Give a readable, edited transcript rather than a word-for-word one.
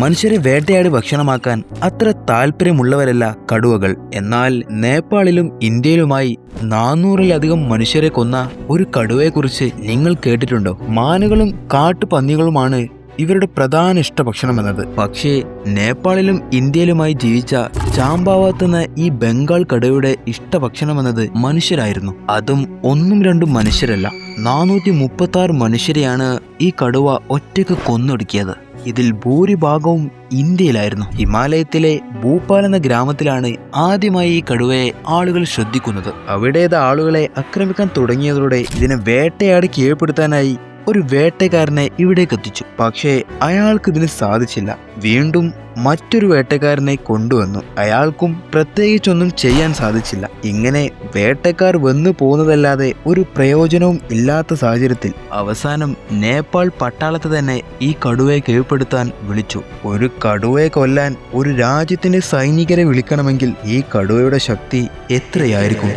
മനുഷ്യരെ വേട്ടയാടി ഭക്ഷണമാക്കാൻ അത്ര താല്പര്യമുള്ളവരല്ല കടുവകൾ. എന്നാൽ നേപ്പാളിലും ഇന്ത്യയിലുമായി 400-ലധികം മനുഷ്യരെ കൊന്ന ഒരു കടുവയെക്കുറിച്ച് നിങ്ങൾ കേട്ടിട്ടുണ്ടോ? മാനുകളും കാട്ടുപന്നികളുമാണ് ഇവരുടെ പ്രധാന ഇഷ്ടഭക്ഷണമെന്നത്. പക്ഷേ നേപ്പാളിലും ഇന്ത്യയിലുമായി ജീവിച്ച ചാമ്പാവാത്ത് എന്ന ഈ ബംഗാൾ കടുവയുടെ ഇഷ്ടഭക്ഷണമെന്നത് മനുഷ്യരായിരുന്നു. അതും ഒന്നും രണ്ടും മനുഷ്യരല്ല, 436 മനുഷ്യരെയാണ് ഈ കടുവ ഒറ്റയ്ക്ക് കൊന്നൊടുക്കിയത്. ഇതിൽ ഭൂരിഭാഗവും ഇന്ത്യയിലായിരുന്നു. ഹിമാലയത്തിലെ ഭൂപ്പാൽ എന്ന ഗ്രാമത്തിലാണ് ആദ്യമായി ഈ കടുവയെ ആളുകൾ ശ്രദ്ധിക്കുന്നത്. അവിടേത് ആളുകളെ ആക്രമിക്കാൻ തുടങ്ങിയതോടെ ഇതിനെ വേട്ടയാടി കീഴ്പ്പെടുത്താനായി ഒരു വേട്ടക്കാരനെ ഇവിടേക്ക് എത്തിച്ചു. പക്ഷേ അയാൾക്ക് ഇതിന് സാധിച്ചില്ല. വീണ്ടും മറ്റൊരു വേട്ടക്കാരനെ കൊണ്ടുവന്നു. അയാൾക്കും പ്രത്യേകിച്ചൊന്നും ചെയ്യാൻ സാധിച്ചില്ല. ഇങ്ങനെ വേട്ടക്കാർ വന്നു പോകുന്നതല്ലാതെ ഒരു പ്രയോജനവും ഇല്ലാത്ത സാഹചര്യത്തിൽ അവസാനം നേപ്പാൾ പട്ടാളത്തെ തന്നെ ഈ കടുവയെ കീഴ്പ്പെടുത്താൻ വിളിച്ചു. ഒരു കടുവയെ കൊല്ലാൻ ഒരു രാജ്യത്തിന്റെ സൈനികരെ വിളിക്കണമെങ്കിൽ ഈ കടുവയുടെ ശക്തി എത്രയായിരിക്കും?